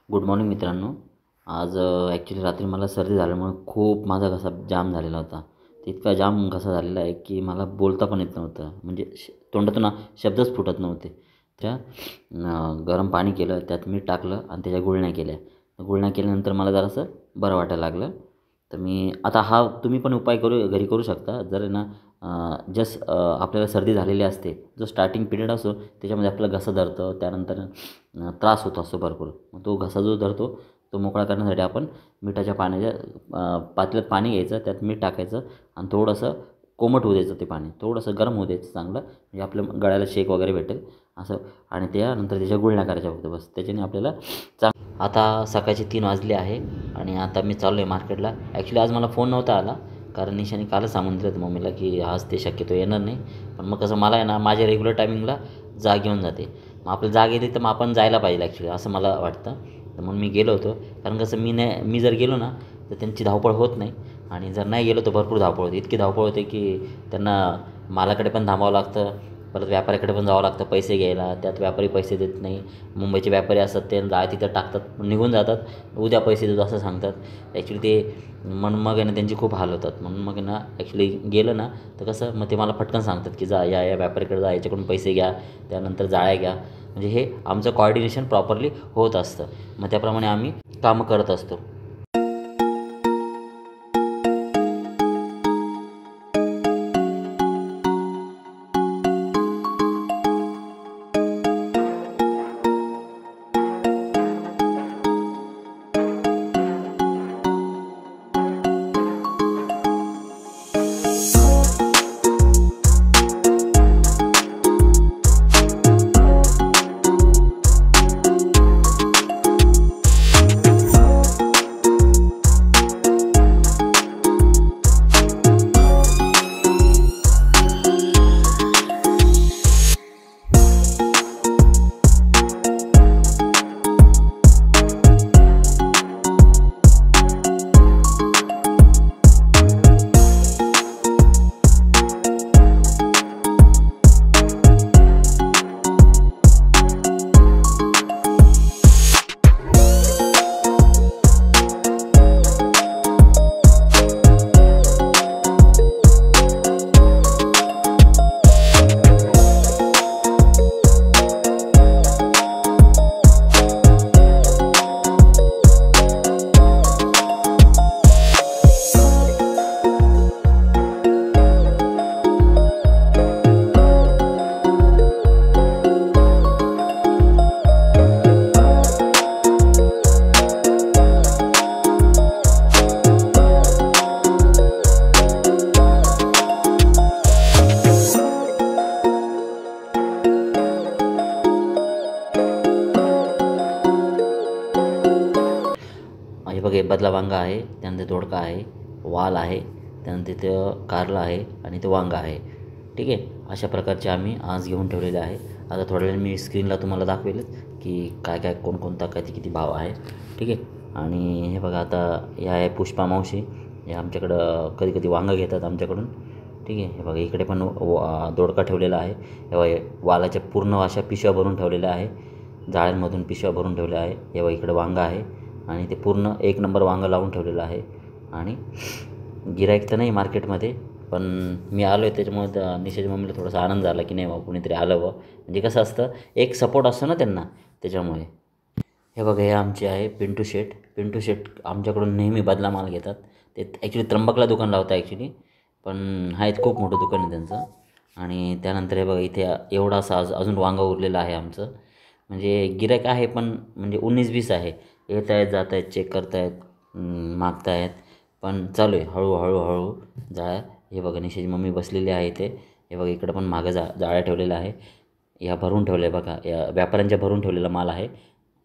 Good morning मित्रांनो. आज actually रात्री मला सर्दी झाल्यामुळे खूप माझा घसा जाम झालेला होता. तर इतका जाम घसा झालेला आहे की मला बोलता पण येत नव्हतं. म्हणजे तोंडातून शब्दच फुटत नव्हते. त्या गरम पाणी केलं, त्यात मीठ टाकलं आणि त्याच्या गुळण्या केल्या. गुळण्या केल्यानंतर मला जरासं बरं वाटायला लागलं. तर मी आता हा तुम्ही पण उपाय घरी करू शकता. जर आहे ना आपल्याला सर्दी झालेली असते, जो स्टार्टिंग पिरियड असतो त्याच्यामध्ये आपला घसा धरतं, त्यानंतर त्रास होत असतो भरपूर. मग तो घसा जो धरतो तो मोकळा करण्यासाठी आपण मिठाच्या पाण्याच्या पातेल्यात पाणी घ्यायचं, त्यात मीठ टाकायचं आणि थोडंसं कोमट होऊ द्यायचं. ते पाणी थोडंसं गरम होऊ द्यायचं चांगलं, म्हणजे आपल्या गळ्याला शेक वगैरे भेटेल असं. आणि त्यानंतर त्याच्या गुळण्या करायच्या फक्त, बस. त्याच्याने आपल्याला आता सकाळचे 3 वाजले आहे आणि आता मी चाललो आहे मार्केटला. ॲक्च्युली आज मला फोन नव्हता आला, कारण निशाने कालच सांगून दिलं होतं मम्मीला की आज ते शक्यतो येणार नाही. पण मग कसं मला आहे ना माझ्या रेग्युलर टायमिंगला जाग येऊन जाते. मग आपलं जाग येते तर मग आपण जायला पाहिजे ॲक्च्युली, असं मला वाटतं. तर म्हणून मी गेलो होतो. कारण कसं मी जर गेलो ना तर त्यांची धावपळ होत नाही, आणि जर नाही गेलो तर भरपूर धावपळ होते. इतकी धावपळ होते की त्यांना मालाकडे पण थांबावं लागतं, परत व्यापाऱ्याकडे पण जावं लागतं पैसे घ्यायला. त्यात व्यापारी पैसे देत नाही. मुंबईचे व्यापारी असतात ते जाळ तिथं टाकतात, निघून जातात, उद्या पैसे देतो असं सांगतात. ॲक्च्युली ते म्हणून मग आहे ना त्यांचे खूप हाल होतात. म्हणून मग आहे ना ॲक्च्युली गेलं ना तर कसं मग ते मला पटकन सांगतात की जा या व्यापाऱ्याकडे जा, याच्याकडून पैसे घ्या, त्यानंतर जाळ्या घ्या. म्हणजे हे आमचं कॉर्डिनेशन प्रॉपरली होत असतं. मग त्याप्रमाणे आम्ही कामं करत असतो. हे बघा, हे बदला वांगा आहे, त्यानंतर दोडका आहे, वाल आहे, त्यानंतर इथं कारला आहे आणि ते वांगा आहे. ठीक आहे, अशा प्रकारचे आम्ही आज घेऊन ठेवलेले आहे. आता थोड्या वेळाने मी स्क्रीनला तुम्हाला दाखवेलच की काय काय कोणकोणता किती भाव आहे. ठीक आहे. आणि हे बघा, आता हे आहे पुष्पा मावशी. हे आमच्याकडं कधी कधी वांगं घेतात आमच्याकडून. ठीक आहे. हे बघा, इकडे पण दोडका ठेवलेला आहे. हे बघा, वालाच्या पूर्ण अशा पिशव्या भरून ठेवलेल्या आहे, जाळ्यांमधून पिशव्या भरून ठेवल्या आहे. हे बघा, इकडे वांगा आहे आणि ते पूर्ण 1 नंबर वांगं लावून ठेवलेलं आहे. आणि गिऱ्हाईक तर नाही मार्केटमध्ये, पण मी आलो आहे त्याच्यामुळे निशाच्या मम्मीला थोडासा आनंद झाला की नाही बा कुणीतरी आलं बा. म्हणजे कसं असतं, एक सपोर्ट असतो ना त्यांना, त्याच्यामुळे. हे बघा, हे आमचे आहे पिंटू शेठ. पिंटू शेठ आमच्याकडून नेहमी बदला माल घेतात. ते ॲक्च्युली त्र्यंबकला दुकान लावतं ॲक्च्युली, पण आहेत, खूप मोठं दुकान आहे त्यांचं. आणि त्यानंतर हे बघा, इथे एवढा असा अजून वांगा उरलेलं आहे आमचं. म्हणजे गिऱ्हाईक आहे, पण म्हणजे 19-20 आहे. येत आहेत, जात आहेत, चेक करत आहेत, मागत आहेत, पण चालू आहे हळूहळू जाळ्या. हे बघा, निशाची मम्मी बसलेली आहे इथे. हे बघा, इकडं पण मागं जाळ्या ठेवलेल्या आहे. ह्या भरून ठेवल्या बघा, या व्यापाऱ्यांच्या भरून ठेवलेला माल आहे.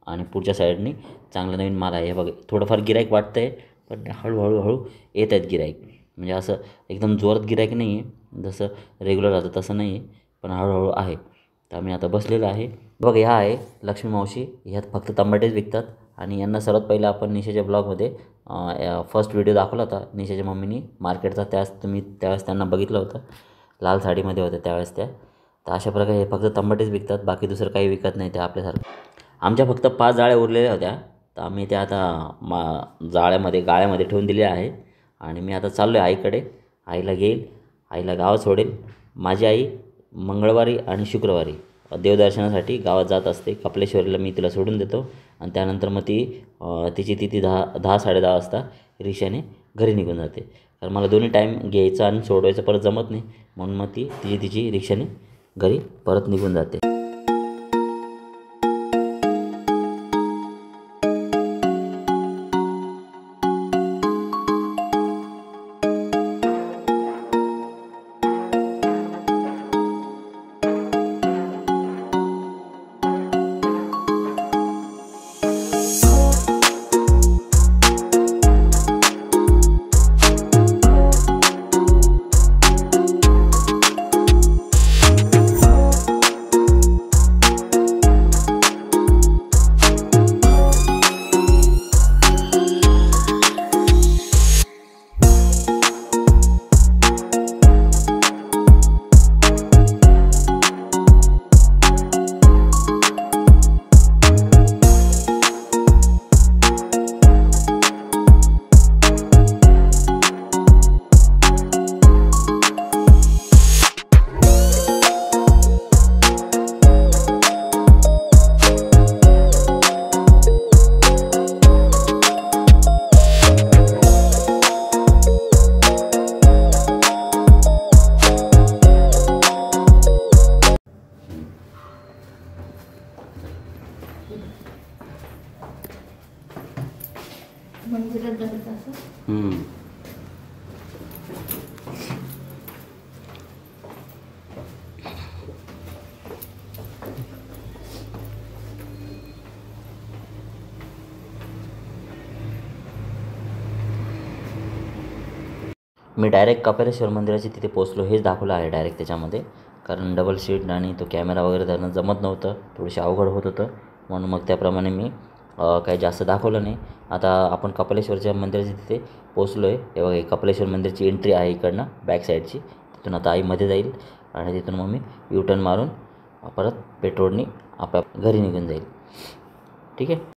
आणि पुढच्या साईडनी चांगला नवीन माल आहे. हे बघा, थोडंफार गिऱ्हाईक वाटतं आहे, पण हळूहळू येत आहेत गिऱ्हाईक. म्हणजे असं एकदम जोरात गिऱ्हाईक नाही आहे, जसं रेग्युलर राहतं तसं नाही आहे, पण हळूहळू आहे. तर आम्ही आता बसलेलो आहे. बघा, ह्या आहे लक्ष्मी मावशी. ह्यात फक्त टमाटेच विकतात. आणि यांना सर्वात पहिलं आपण निशाच्या ब्लॉगमध्ये फर्स्ट व्हिडिओ दाखवला होता निशाच्या मम्मीनी मार्केटचा. त्यावेळेस त्यांना बघितलं होतं, लाल साडीमध्ये होत्या त्यावेळेस त्या. तर अशा प्रकारे हे फक्त टमाटेच विकतात, बाकी दुसरं काही विकत नाही ते आपल्यासारखं. आमच्या फक्त 5 जाळ्या उरलेल्या होत्या, तर आम्ही त्या आता गाळ्यामध्ये ठेवून दिले आहे आणि मी आता चाललो आहे आईकडे. आईला घेईल, आईला गावात सोडेल. माझी आई मंगळवारी आणि शुक्रवारी देवदर्शनासाठी गावात जात असते. कपिलेश्वरला मी तिला सोडून देतो आणि त्यानंतर मग तिची ती 10-10:30 वाजता रिक्षाने घरी निघून जाते. कारण मला दोन्ही टाईम घ्यायचं आणि सोडवायचं परत जमत नाही, म्हणून मग ती तिची रिक्षाने घरी परत निघून जाते. मंदिरात जायचं असं. मी डायरेक्ट कपिलेश्वर मंदिराच्या तिथे पोचलो हेच दाखवलं आहे डायरेक्ट त्याच्यामध्ये. कारण डबल सीट आणि तो कॅमेरा वगैरे धरणं जमत नव्हतं, थोडीशी अवघड होत होतं, म्हणून मग त्याप्रमाणे मी काही जास्त दाखवलं नाही. आता आपण कपिलेश्वरच्या मंदिराच्या तिथे पोचलो आहे. हे बघा, कपिलेश्वर मंदिरची एंट्री आहे इकडनं बॅक साईडची. तिथून आता आई मध्ये जाईल आणि तिथून मग मी यू टर्न मारून परत पेट्रोलनी आपल्या घरी निघून जाईल. ठीक आहे.